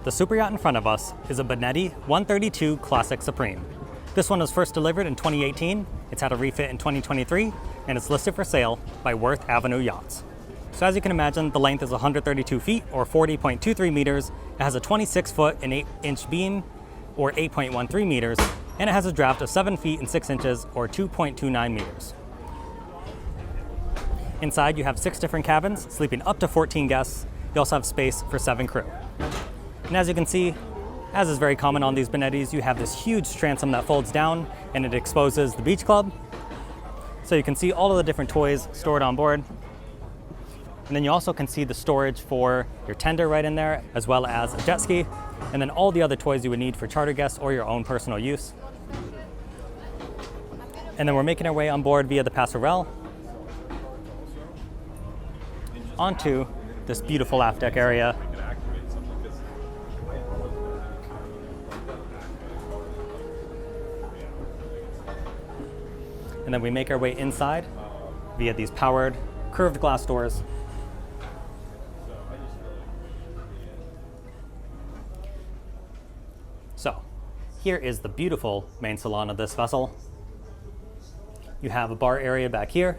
The super yacht in front of us is a Benetti 132 Classic Supreme. This one was first delivered in 2018, it's had a refit in 2023, and it's listed for sale by Worth Avenue Yachts. So as you can imagine, the length is 132 feet or 40.23 meters. It has a 26 foot and 8-inch beam or 8.13 meters, and it has a draft of 7 feet and 6 inches or 2.29 meters. Inside you have 6 different cabins, sleeping up to 14 guests. You also have space for 7 crew. And as you can see, as is very common on these Benettis, you have this huge transom that folds down and it exposes the beach club. So you can see all of the different toys stored on board. And then you also can see the storage for your tender right in there, as well as a jet ski, and then all the other toys you would need for charter guests or your own personal use. And then we're making our way on board via the passerelle onto this beautiful aft deck area. And then we make our way inside via these powered curved glass doors. So here is the beautiful main salon of this vessel. You have a bar area back here.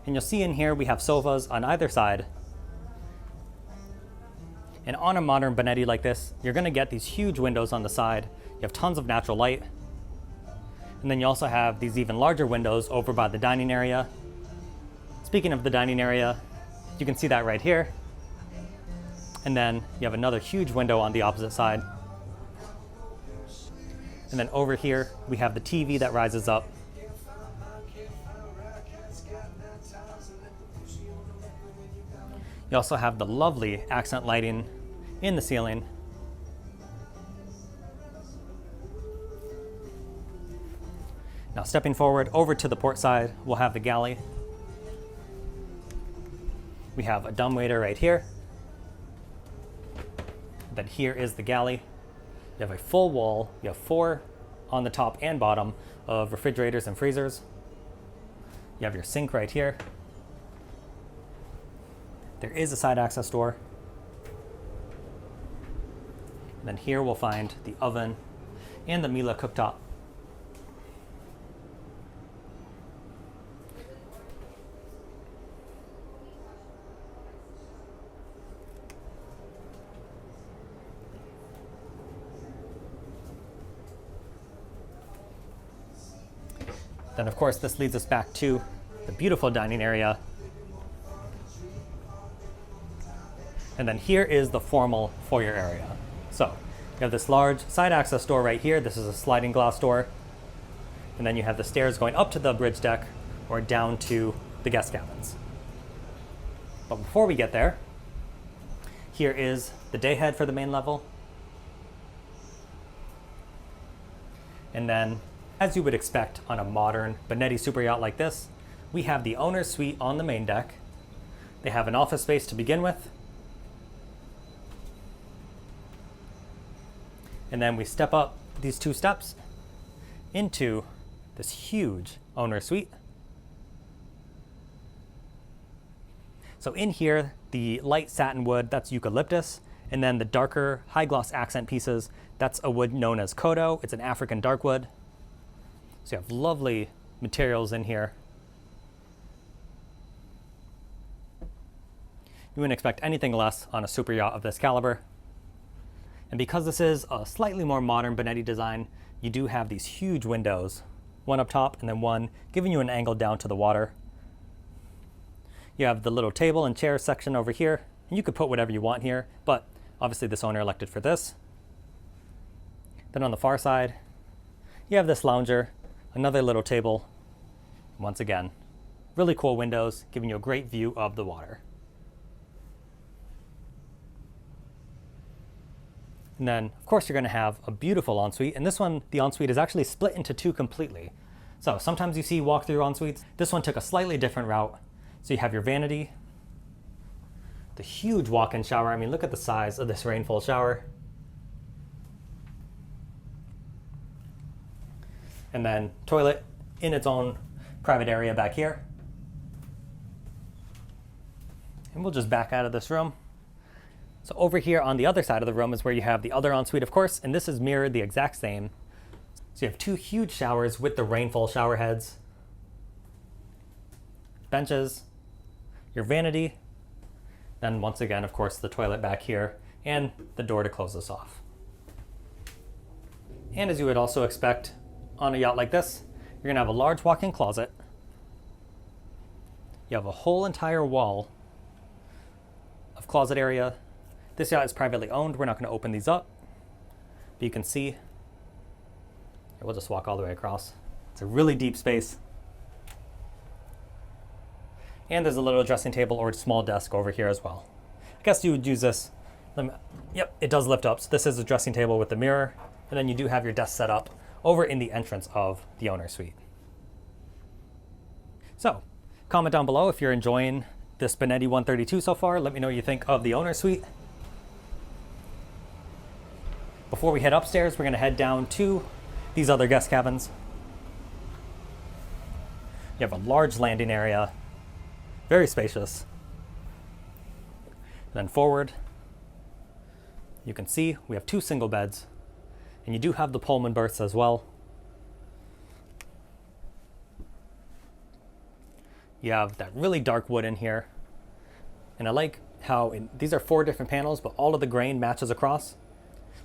And you'll see in here we have sofas on either side. And on a modern Benetti like this, you're gonna get these huge windows on the side. You have tons of natural light. And then you also have these even larger windows over by the dining area. Speaking of the dining area, you can see that right here. And then you have another huge window on the opposite side. And then over here, we have the TV that rises up. You also have the lovely accent lighting in the ceiling. Now stepping forward over to the port side, we'll have the galley. We have a dumbwaiter right here. Then here is the galley. You have a full wall. You have 4 on the top and bottom of refrigerators and freezers. You have your sink right here. There is a side access door. And then here we'll find the oven and the Miele cooktop. Then of course this leads us back to the beautiful dining area. And then here is the formal foyer area. So you have this large side access door right here. This is a sliding glass door. And then you have the stairs going up to the bridge deck or down to the guest cabins. But before we get there, here is the day head for the main level. And then, as you would expect on a modern Benetti super yacht like this, we have the owner's suite on the main deck. They have an office space to begin with. And then we step up these 2 steps into this huge owner's suite. So in here, the light satin wood, that's eucalyptus. And then the darker high gloss accent pieces, that's a wood known as kodo. It's an African dark wood. So you have lovely materials in here. You wouldn't expect anything less on a super yacht of this caliber. And because this is a slightly more modern Benetti design, you do have these huge windows, one up top and then one giving you an angle down to the water. You have the little table and chair section over here, and you could put whatever you want here, but obviously this owner elected for this. Then on the far side, you have this lounger, another little table. Once again, really cool windows, giving you a great view of the water. And then, of course, you're going to have a beautiful ensuite. And this one, the ensuite is actually split into 2 completely. So sometimes you see walk-through ensuites. This one took a slightly different route. So you have your vanity, the huge walk-in shower. I mean, look at the size of this rainfall shower. And then toilet in its own private area back here. And we'll just back out of this room. So over here on the other side of the room is where you have the other ensuite, of course, and this is mirrored the exact same. So you have 2 huge showers with the rainfall shower heads, benches, your vanity, then once again, of course, the toilet back here, and the door to close this off. And as you would also expect on a yacht like this, you're gonna have a large walk-in closet. You have a whole entire wall of closet area. This yacht is privately owned. We're not gonna open these up, but you can see, we'll just walk all the way across. It's a really deep space. And there's a little dressing table or small desk over here as well. I guess you would use this. Yep, it does lift up. So this is a dressing table with the mirror, and then you do have your desk set up over in the entrance of the owner's suite. So, comment down below if you're enjoying this Benetti 132 so far. Let me know what you think of the owner's suite. Before we head upstairs, we're going to head down to these other guest cabins. You have a large landing area, very spacious. Then forward, you can see we have 2 single beds, and you do have the Pullman berths as well. You have that really dark wood in here, and I like how these are 4 different panels, but all of the grain matches across.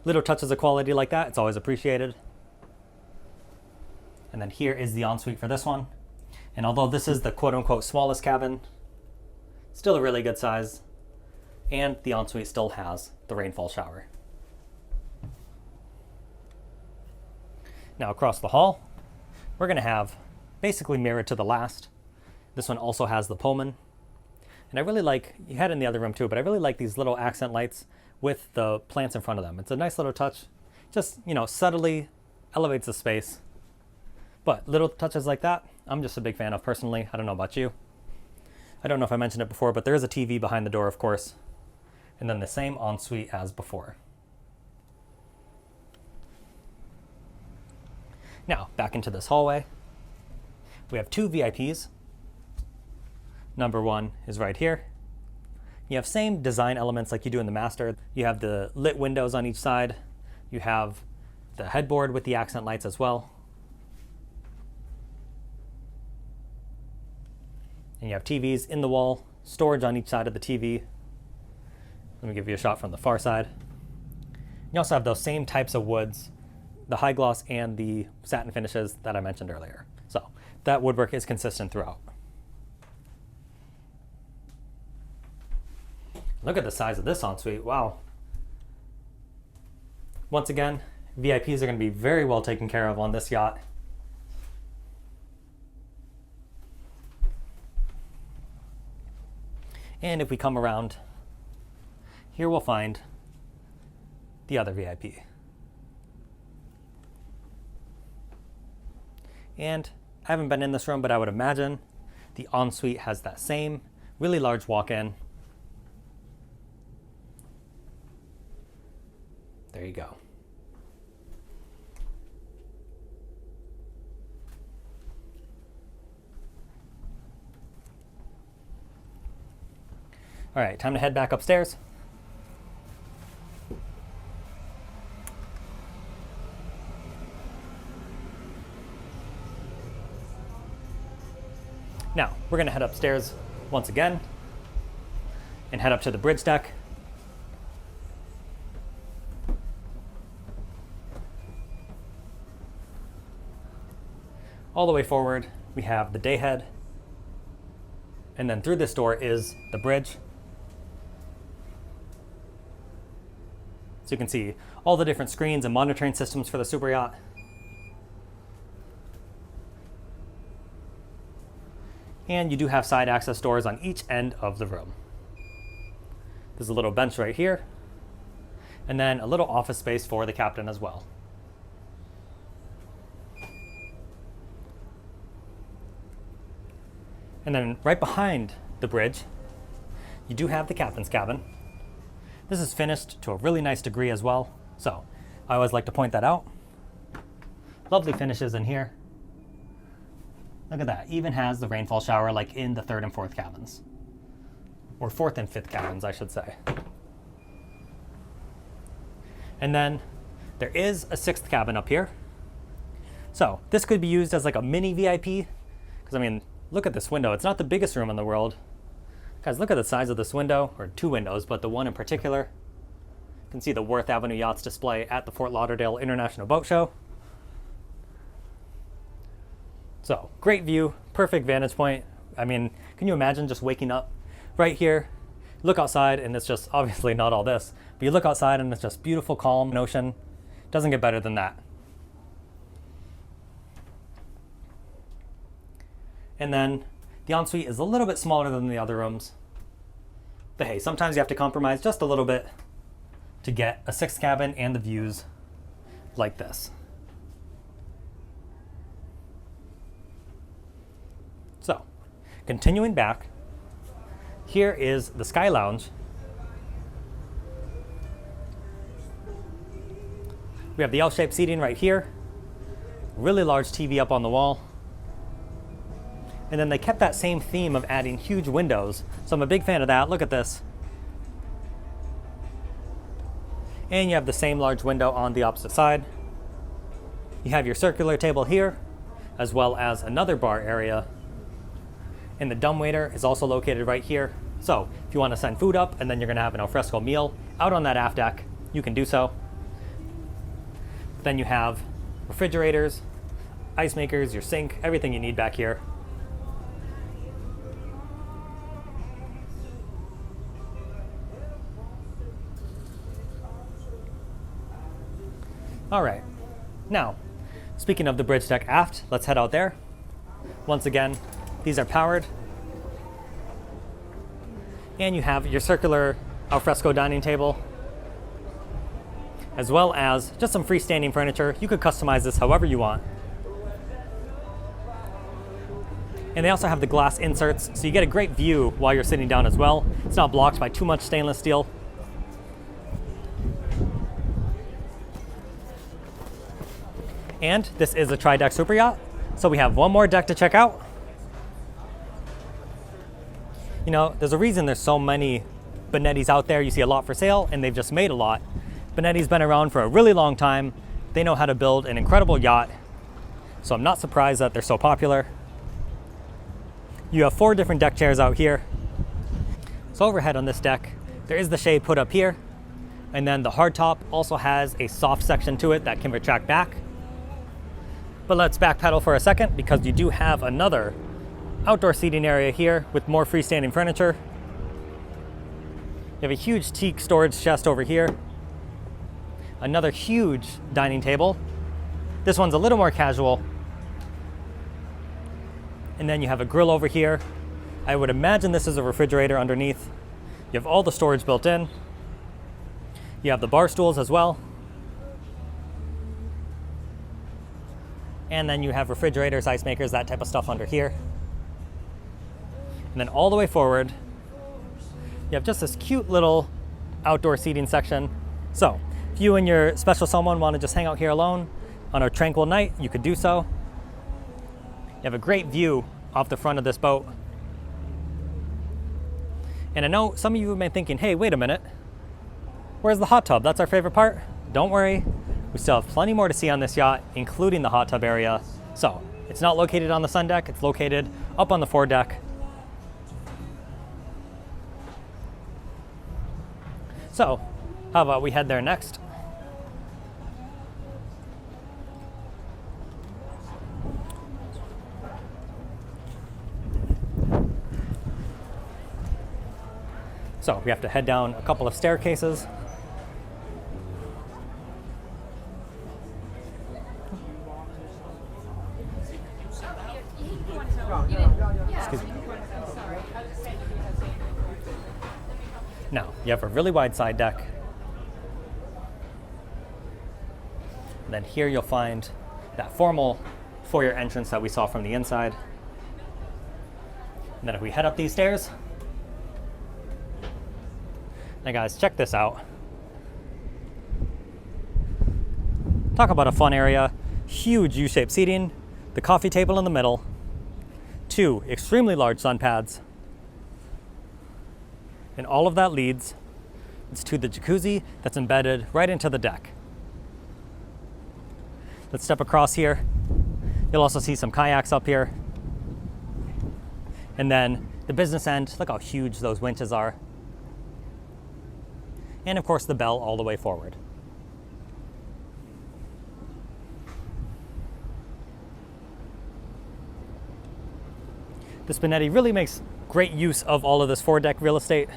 Little touches of quality like that, it's always appreciated. And then here is the ensuite for this one. And although this is the quote-unquote smallest cabin, still a really good size. And the ensuite still has the rainfall shower. Now across the hall, we're gonna have basically mirrored to the last. This one also has the Pullman. And I really like, you had it in the other room too, but I really like these little accent lights with the plants in front of them. It's a nice little touch. Just, subtly elevates the space. But little touches like that, I'm just a big fan of personally. I don't know about you. I don't know if I mentioned it before, but there is a TV behind the door, of course. And then the same ensuite as before. Now, back into this hallway. We have 2 VIPs. Number 1 is right here. You have same design elements like you do in the master. You have the lit windows on each side. You have the headboard with the accent lights as well. And you have TVs in the wall, storage on each side of the TV. Let me give you a shot from the far side. You also have those same types of woods, the high gloss and the satin finishes that I mentioned earlier. So that woodwork is consistent throughout. Look at the size of this ensuite, wow. Once again, VIPs are going to be very well taken care of on this yacht. And if we come around, here we'll find the other VIP. And I haven't been in this room, but I would imagine the ensuite has that same really large walk-in. There you go. All right, time to head back upstairs. Now, we're gonna head upstairs once again and head up to the bridge deck. All the way forward, we have the day head. And then through this door is the bridge. So you can see all the different screens and monitoring systems for the super yacht. And you do have side access doors on each end of the room. There's a little bench right here. And then a little office space for the captain as well. And then right behind the bridge, you do have the captain's cabin. This is finished to a really nice degree as well. So I always like to point that out. Lovely finishes in here. Look at that, even has the rainfall shower like in the 3rd and 4th cabins. or fourth and fifth cabins, I should say. And then there is a sixth cabin up here. So this could be used as like a mini VIP, because I mean, look at this window. It's not the biggest room in the world. Guys, look at the size of this window, or two windows, but the one in particular. You can see the Worth Avenue Yachts display at the Fort Lauderdale International Boat Show. So great view, perfect vantage point. I mean, can you imagine just waking up right here, look outside, and it's just obviously not all this, but you look outside and it's just beautiful, calm ocean. Doesn't get better than that. And then the ensuite is a little bit smaller than the other rooms. But hey, sometimes you have to compromise just a little bit to get a sixth cabin and the views like this. So, continuing back, here is the Sky Lounge. We have the L-shaped seating right here, really large TV up on the wall. And then they kept that same theme of adding huge windows. So I'm a big fan of that. Look at this. And you have the same large window on the opposite side. You have your circular table here, as well as another bar area. And the dumbwaiter is also located right here. So if you want to send food up and then you're going to have an alfresco meal out on that aft deck, you can do so. Then you have refrigerators, ice makers, your sink, everything you need back here. All right, now, speaking of the bridge deck aft, let's head out there. Once again, these are powered. And you have your circular alfresco dining table, as well as just some freestanding furniture. You could customize this however you want. And they also have the glass inserts, so you get a great view while you're sitting down as well. It's not blocked by too much stainless steel. And this is a tri-deck super yacht, so we have one more deck to check out. You know, there's a reason there's so many Benettis out there. You see a lot for sale, and they've just made a lot. Benetti's been around for a really long time. They know how to build an incredible yacht, so I'm not surprised that they're so popular. You have 4 different deck chairs out here. So overhead on this deck, there is the shade put up here, and then the hardtop also has a soft section to it that can retract back. But let's backpedal for a second, because you do have another outdoor seating area here with more freestanding furniture. You have a huge teak storage chest over here. Another huge dining table. This one's a little more casual. And then you have a grill over here. I would imagine this is a refrigerator underneath. You have all the storage built in. You have the bar stools as well. And then you have refrigerators, ice makers, that type of stuff under here. And then all the way forward, you have just this cute little outdoor seating section. So if you and your special someone want to just hang out here alone on a tranquil night, you could do so. You have a great view off the front of this boat. And I know some of you have been thinking, hey, wait a minute, where's the hot tub? That's our favorite part. Don't worry, we still have plenty more to see on this yacht, including the hot tub area. So it's not located on the sun deck, it's located up on the foredeck. So how about we head there next? So we have to head down a couple of staircases. Excuse me. Now, you have a really wide side deck. And then here you'll find that formal foyer entrance that we saw from the inside. And then if we head up these stairs, now guys, check this out. Talk about a fun area. Huge U-shaped seating, the coffee table in the middle, 2 extremely large sun pads, And all of that leads to the jacuzzi that's embedded right into the deck. Let's step across here. You'll also see some kayaks up here. And then the business end, look how huge those winches are. And of course the bell all the way forward. This Benetti really makes great use of all of this foredeck real estate.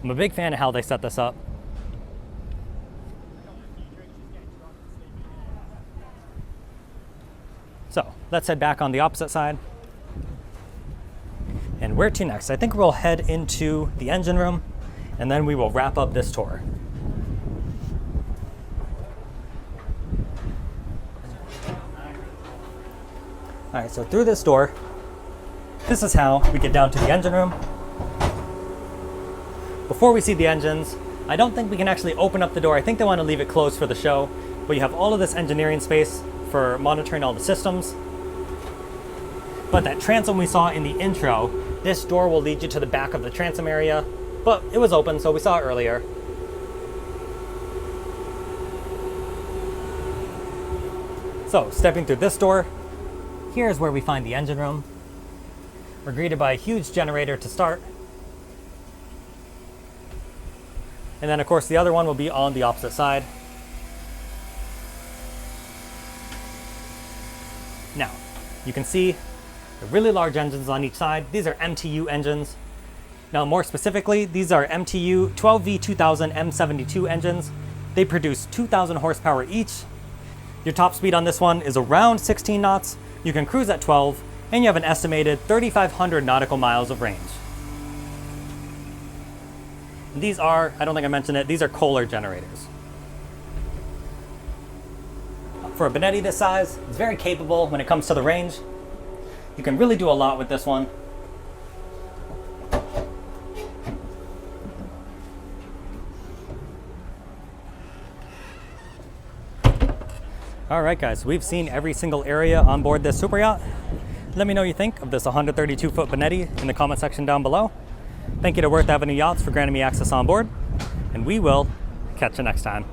I'm a big fan of how they set this up. So let's head back on the opposite side. And where to next? I think we'll head into the engine room and then we will wrap up this tour. All right, so through this door, this is how we get down to the engine room. Before we see the engines, I don't think we can actually open up the door. I think they want to leave it closed for the show, but you have all of this engineering space for monitoring all the systems. But that transom we saw in the intro, this door will lead you to the back of the transom area, but it was open, so we saw it earlier. So stepping through this door, here's where we find the engine room. We're greeted by a huge generator to start. And then of course the other one will be on the opposite side. Now, you can see the really large engines on each side. These are MTU engines. Now more specifically, these are MTU 12V2000 M72 engines. They produce 2,000 horsepower each. Your top speed on this one is around 16 knots. You can cruise at 12, and you have an estimated 3,500 nautical miles of range. These are, I don't think I mentioned it, these are Kohler generators. For a Benetti this size, it's very capable when it comes to the range. You can really do a lot with this one. All right, guys, we've seen every single area on board this super yacht. Let me know what you think of this 132-foot Benetti in the comment section down below. Thank you to Worth Avenue Yachts for granting me access on board, and we will catch you next time.